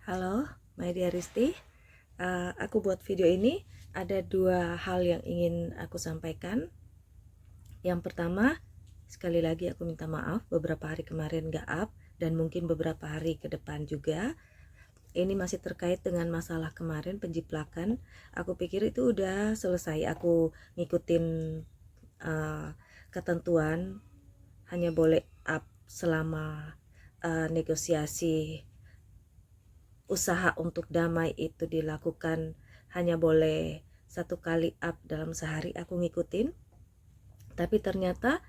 Halo, my dear Risti. Aku buat video ini ada dua hal yang ingin aku sampaikan. Yang pertama, sekali lagi aku minta maaf beberapa hari kemarin gak up dan mungkin beberapa hari ke depan juga. Ini masih terkait dengan masalah kemarin penjiplakan. Aku pikir itu udah selesai. Aku ngikutin ketentuan hanya boleh up selama negosiasi usaha untuk damai itu dilakukan hanya boleh satu kali up dalam sehari. Aku ngikutin, tapi ternyata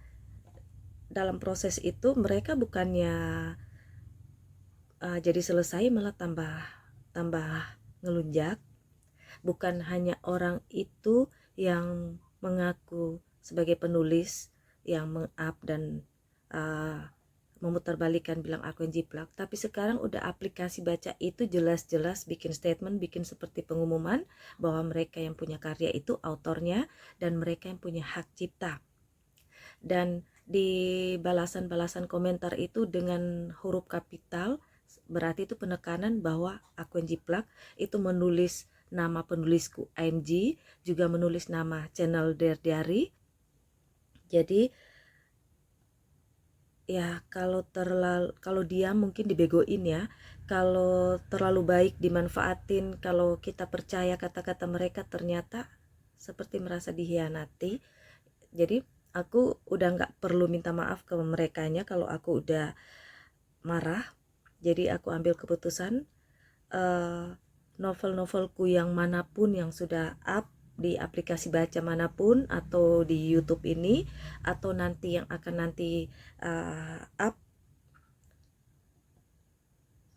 dalam proses itu mereka bukannya jadi selesai, malah tambah ngelunjak. Bukan hanya orang itu yang mengaku sebagai penulis yang meng-up dan memutarbalikkan bilang aku yang jiplak, tapi sekarang udah aplikasi baca itu jelas-jelas bikin statement, bikin seperti pengumuman bahwa mereka yang punya karya itu autornya dan mereka yang punya hak cipta. Dan di balasan-balasan komentar itu dengan huruf kapital, berarti itu penekanan bahwa aku yang jiplak itu menulis nama penulisku AMG, juga menulis nama channel Diary. Jadi ya kalau dia mungkin dibegoin ya, kalau terlalu baik dimanfaatin, kalau kita percaya kata-kata mereka ternyata seperti merasa dihianati. Jadi aku udah nggak perlu minta maaf ke merekanya kalau aku udah marah. Jadi aku ambil keputusan, novel-novelku yang manapun yang sudah up di aplikasi baca manapun atau di YouTube ini, atau nanti yang akan nanti up,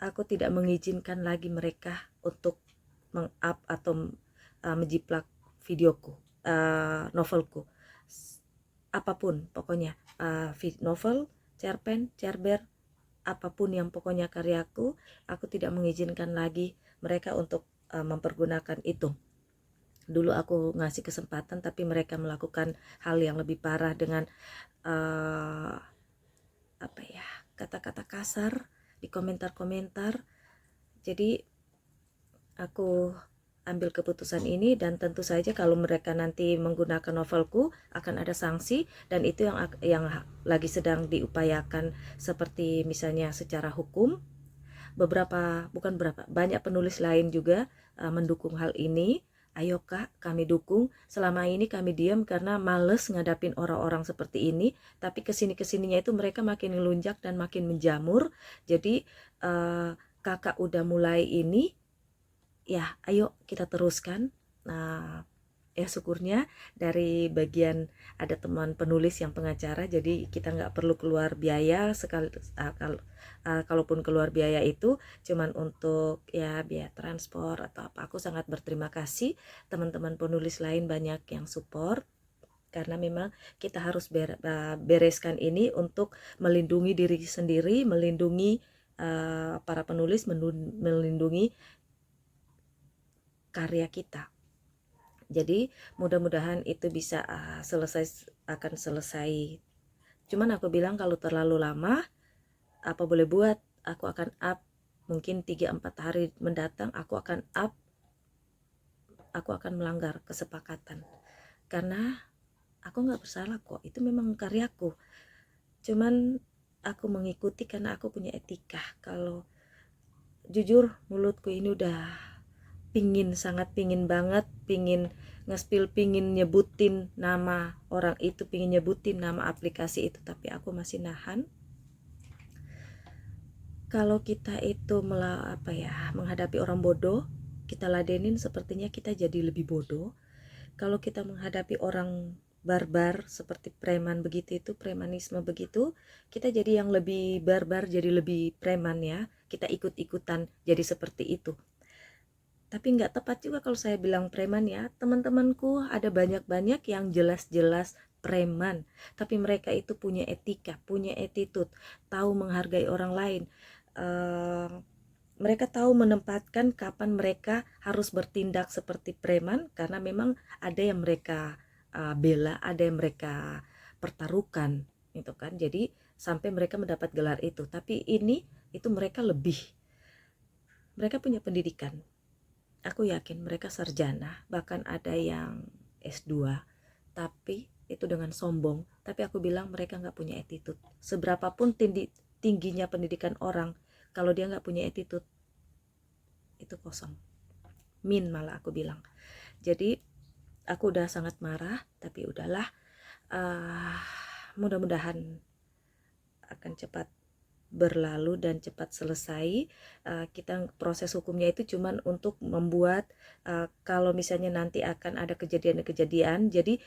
aku tidak mengizinkan lagi mereka untuk meng-up atau menjiplak videoku, novelku, apapun pokoknya, novel, cerpen, cerber, apapun yang pokoknya karyaku, aku tidak mengizinkan lagi mereka untuk mempergunakan itu. Dulu aku ngasih kesempatan tapi mereka melakukan hal yang lebih parah dengan kata-kata kasar di komentar-komentar. Jadi aku ambil keputusan ini, dan tentu saja kalau mereka nanti menggunakan novelku akan ada sanksi, dan itu yang lagi sedang diupayakan, seperti misalnya secara hukum. Banyak penulis lain juga mendukung hal ini. Ayo Kak, kami dukung. Selama ini kami diam karena males ngadapin orang-orang seperti ini, tapi kesininya itu mereka makin ngelunjak dan makin menjamur. Jadi kakak udah mulai ini, ya ayo kita teruskan. Nah, ya syukurnya dari bagian ada teman penulis yang pengacara, jadi kita nggak perlu keluar biaya sekali. Kalaupun keluar biaya itu cuman untuk ya biaya transport atau apa. Aku sangat berterima kasih teman-teman penulis lain banyak yang support, karena memang kita harus bereskan ini untuk melindungi diri sendiri, melindungi para penulis, melindungi karya kita. Jadi mudah-mudahan itu bisa akan selesai. Cuman aku bilang kalau terlalu lama, apa boleh buat, aku akan up. Mungkin 3-4 hari mendatang aku akan up. Aku akan melanggar kesepakatan, karena aku nggak bersalah kok, itu memang karyaku. Cuman aku mengikuti karena aku punya etika. Kalau jujur mulutku ini udah sangat pingin banget, pingin nge-spill, pingin nyebutin nama orang itu, pingin nyebutin nama aplikasi itu, tapi aku masih nahan. Kalau kita itu menghadapi orang bodoh, kita ladenin, sepertinya kita jadi lebih bodoh. Kalau kita menghadapi orang barbar seperti preman begitu, itu premanisme begitu, kita jadi yang lebih barbar, jadi lebih preman ya, kita ikut-ikutan jadi seperti itu. Tapi nggak tepat juga kalau saya bilang preman ya. Teman-temanku ada banyak-banyak yang jelas-jelas preman, tapi mereka itu punya etika, punya attitude, tahu menghargai orang lain. Mereka tahu menempatkan kapan mereka harus bertindak seperti preman, karena memang ada yang mereka bela, ada yang mereka pertaruhkan, itu kan. Jadi sampai mereka mendapat gelar itu. Tapi itu mereka lebih mereka punya pendidikan. Aku yakin mereka sarjana, bahkan ada yang S2, tapi itu dengan sombong. Tapi aku bilang mereka nggak punya attitude. Seberapapun tingginya pendidikan orang, kalau dia nggak punya attitude, itu kosong. Malah aku bilang. Jadi aku udah sangat marah, tapi udahlah. Mudah-mudahan akan cepat berlalu dan cepat selesai. Kita proses hukumnya itu cuman untuk membuat kalau misalnya nanti akan ada kejadian-kejadian, jadi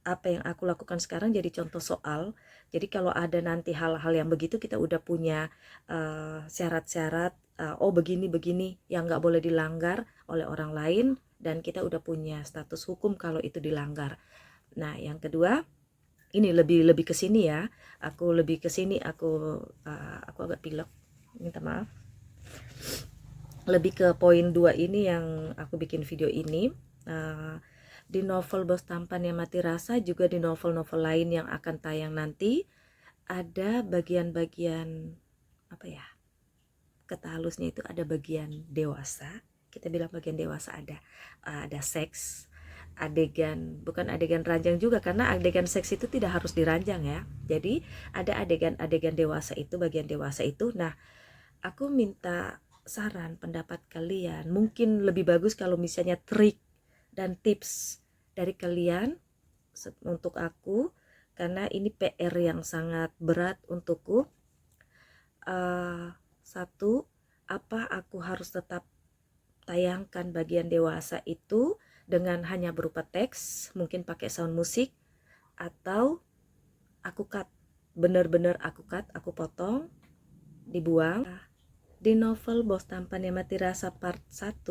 apa yang aku lakukan sekarang jadi contoh soal. Jadi kalau ada nanti hal-hal yang begitu, kita udah punya syarat-syarat, oh begini-begini yang nggak boleh dilanggar oleh orang lain, dan kita udah punya status hukum kalau itu dilanggar. Nah, yang kedua, ini lebih ke sini ya. Aku lebih ke sini, aku agak pilek, minta maaf. Lebih ke poin 2 ini yang aku bikin video ini. Di novel Bos Tampan yang Mati Rasa, juga di novel-novel lain yang akan tayang nanti, ada bagian-bagian apa ya, kata halusnya itu ada bagian dewasa. Kita bilang bagian dewasa, ada seks, adegan, bukan adegan ranjang juga, karena adegan seks itu tidak harus diranjang ya. Jadi ada adegan-adegan dewasa itu, bagian dewasa itu. Nah, aku minta saran pendapat kalian. Mungkin lebih bagus kalau misalnya trik dan tips dari kalian untuk aku, karena ini PR yang sangat berat untukku. Satu, apa aku harus tetap tayangkan bagian dewasa itu dengan hanya berupa teks, mungkin pakai sound musik, atau aku cut, bener-bener aku cut, aku potong, dibuang. Di novel Bos Tampan yang Mati Rasa part 1,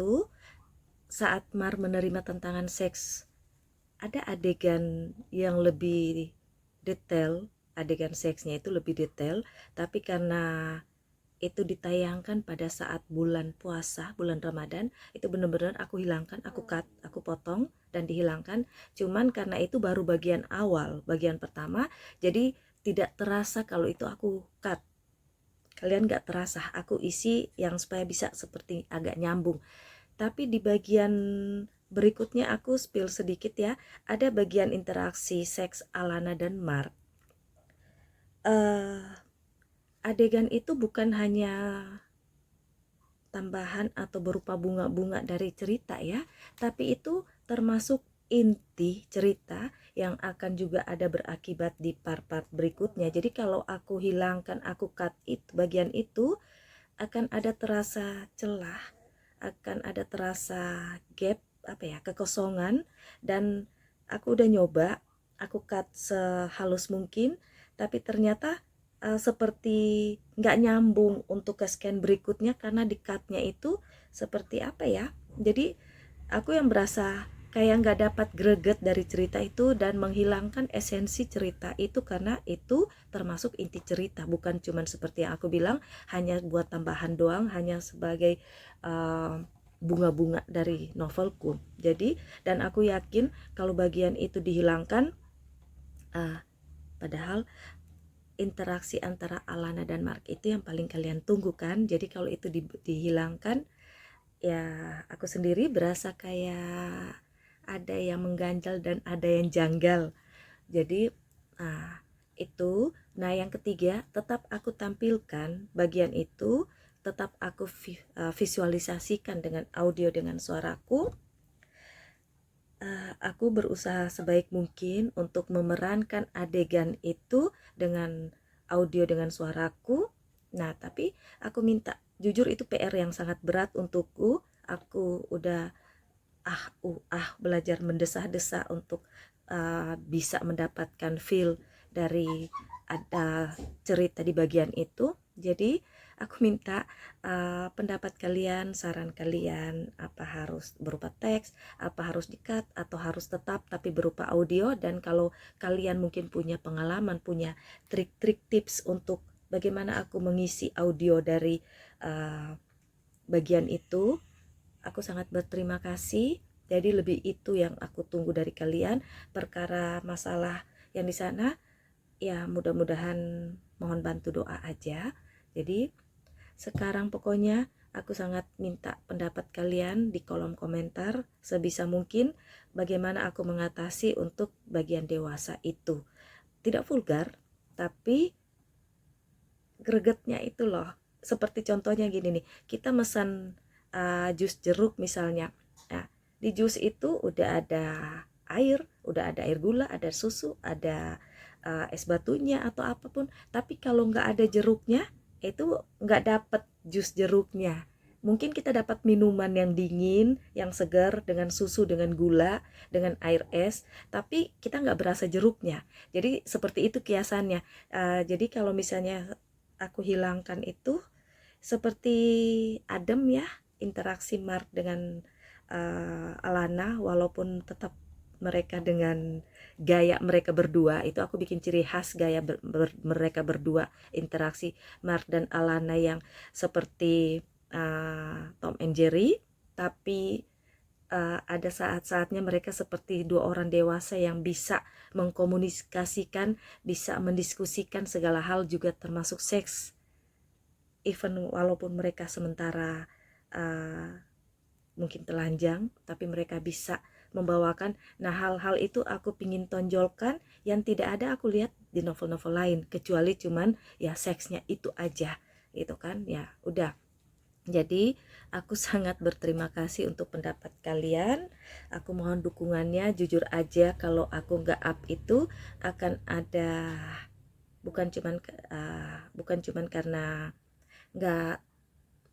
saat Mar menerima tantangan seks, ada adegan yang lebih detail, adegan seksnya itu lebih detail, tapi karena itu ditayangkan pada saat bulan puasa, bulan Ramadan, itu benar-benar aku hilangkan, aku cut, aku potong dan dihilangkan. Cuman karena itu baru bagian awal, bagian pertama, jadi tidak terasa kalau itu aku cut. Kalian gak terasa, aku isi yang supaya bisa seperti agak nyambung. Tapi di bagian berikutnya aku spill sedikit ya. Ada bagian interaksi seks Alana dan Mark. Adegan itu bukan hanya tambahan atau berupa bunga-bunga dari cerita ya, tapi itu termasuk inti cerita yang akan juga ada berakibat di part-part berikutnya. Jadi kalau aku hilangkan, aku cut itu, bagian itu, akan ada terasa celah, akan ada terasa gap, apa ya, kekosongan. Dan aku udah nyoba, aku cut sehalus mungkin, tapi ternyata seperti nggak nyambung untuk ke scan berikutnya, karena di cutnya itu seperti apa ya, jadi aku yang berasa kayak nggak dapat greget dari cerita itu dan menghilangkan esensi cerita itu, karena itu termasuk inti cerita, bukan cuman seperti yang aku bilang hanya buat tambahan doang, hanya sebagai bunga-bunga dari novelku. Jadi, dan aku yakin kalau bagian itu dihilangkan, padahal interaksi antara Alana dan Mark itu yang paling kalian tunggu kan. Jadi kalau itu dihilangkan, ya aku sendiri berasa kayak ada yang mengganjal dan ada yang janggal. Jadi itu. Nah, yang ketiga, tetap aku tampilkan bagian itu, tetap aku visualisasikan dengan audio, dengan suaraku. Aku berusaha sebaik mungkin untuk memerankan adegan itu dengan audio, dengan suaraku. Nah, tapi aku minta, jujur itu PR yang sangat berat untukku. Aku udah belajar mendesah-desah untuk bisa mendapatkan feel dari ada cerita di bagian itu. Jadi aku minta pendapat kalian, saran kalian, apa harus berupa teks, apa harus di-cut, atau harus tetap tapi berupa audio. Dan kalau kalian mungkin punya pengalaman, punya trik-trik tips untuk bagaimana aku mengisi audio dari bagian itu, aku sangat berterima kasih. Jadi lebih itu yang aku tunggu dari kalian. Perkara masalah yang di sana, ya mudah-mudahan mohon bantu doa aja. Jadi Sekarang pokoknya aku sangat minta pendapat kalian di kolom komentar sebisa mungkin bagaimana aku mengatasi untuk bagian dewasa itu. Tidak vulgar, tapi gregetnya itu loh. Seperti contohnya gini nih, kita pesan jus jeruk misalnya. Nah, di jus itu udah ada air, udah ada air gula, ada susu, ada es batunya atau apapun. Tapi kalau nggak ada jeruknya, itu nggak dapet jus jeruknya. Mungkin kita dapat minuman yang dingin, yang segar dengan susu, dengan gula, dengan air es, tapi kita nggak berasa jeruknya. Jadi seperti itu kiasannya. Jadi kalau misalnya aku hilangkan itu seperti adem ya interaksi Mark dengan Alana, walaupun tetap mereka dengan gaya mereka berdua itu aku bikin ciri khas gaya mereka berdua, interaksi Mark dan Alana yang seperti Tom and Jerry, tapi ada saat-saatnya mereka seperti dua orang dewasa yang bisa mengkomunikasikan, bisa mendiskusikan segala hal juga termasuk seks. Even walaupun mereka sementara mungkin telanjang, tapi mereka bisa membawakan. Nah, hal-hal itu aku pingin tonjolkan yang tidak ada aku lihat di novel-novel lain, kecuali cuman ya seksnya itu aja, gitu kan. Ya, udah. Jadi, aku sangat berterima kasih untuk pendapat kalian. Aku mohon dukungannya. Jujur aja, kalau aku nggak up itu akan ada bukan cuman karena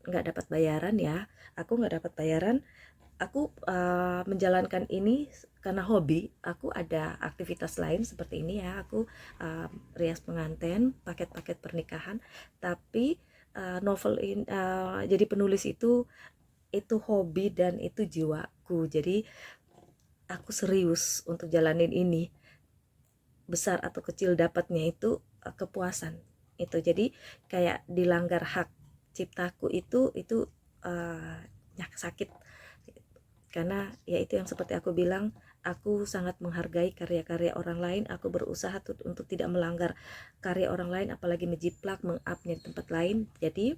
nggak dapat bayaran ya. Aku nggak dapat bayaran. Aku menjalankan ini karena hobi. Aku ada aktivitas lain seperti ini ya. Aku rias pengantin, paket-paket pernikahan. Tapi novel ini jadi penulis itu hobi dan itu jiwaku. Jadi aku serius untuk jalanin ini. Besar atau kecil dapatnya itu kepuasan. Itu jadi kayak dilanggar hak ciptaku itu sakit, karena ya itu yang seperti aku bilang, aku sangat menghargai karya-karya orang lain. Aku berusaha untuk tidak melanggar karya orang lain, apalagi menjiplak mengupnya di tempat lain. Jadi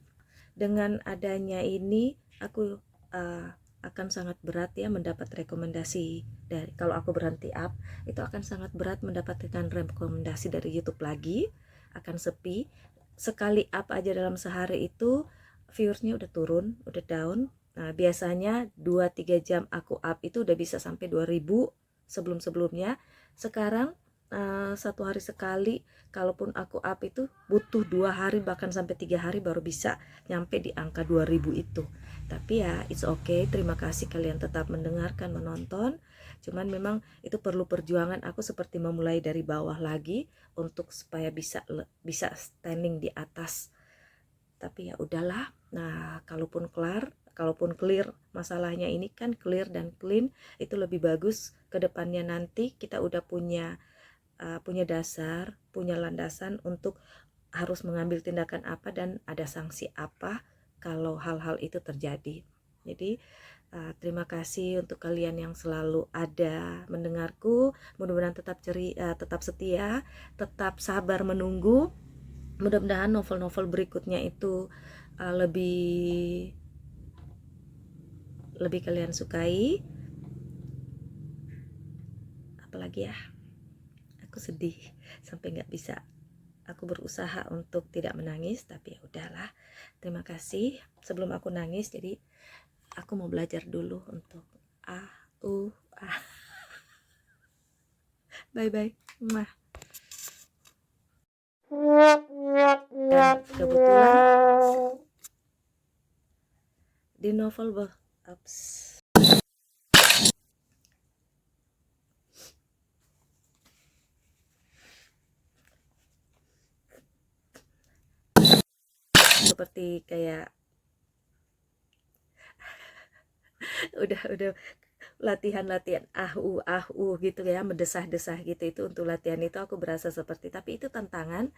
dengan adanya ini aku akan sangat berat ya mendapat rekomendasi dari, kalau aku berhenti up itu akan sangat berat mendapatkan rekomendasi dari YouTube lagi, akan sepi. Sekali up aja dalam sehari itu viewersnya udah turun, udah down. Nah, biasanya 2-3 jam aku up itu udah bisa sampai 2000 sebelum-sebelumnya. Sekarang satu hari sekali, kalaupun aku up itu butuh 2 hari bahkan sampai 3 hari baru bisa nyampe di angka 2000 itu. Tapi ya it's okay, terima kasih kalian tetap mendengarkan, menonton. Cuman memang itu perlu perjuangan, aku seperti memulai dari bawah lagi untuk supaya bisa standing di atas. Tapi ya udahlah. Nah, kalaupun clear masalahnya ini kan clear dan clean, itu lebih bagus ke depannya. Nanti kita udah punya dasar, punya landasan untuk harus mengambil tindakan apa dan ada sanksi apa kalau hal-hal itu terjadi. Jadi terima kasih untuk kalian yang selalu ada mendengarku. Mudah-mudahan tetap setia, tetap sabar menunggu. Mudah-mudahan novel-novel berikutnya itu lebih kalian sukai. Apalagi ya, aku sedih sampai nggak bisa. Aku berusaha untuk tidak menangis, tapi ya udahlah. Terima kasih. Sebelum aku nangis, jadi aku mau belajar dulu untuk bye bye. Dan kebetulan di novel seperti kayak udah latihan gitu ya, mendesah-desah gitu. Itu untuk latihan itu aku berasa seperti, tapi itu tantangan.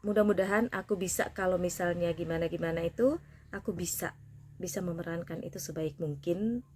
Mudah-mudahan aku bisa, kalau misalnya gimana itu aku bisa memerankan itu sebaik mungkin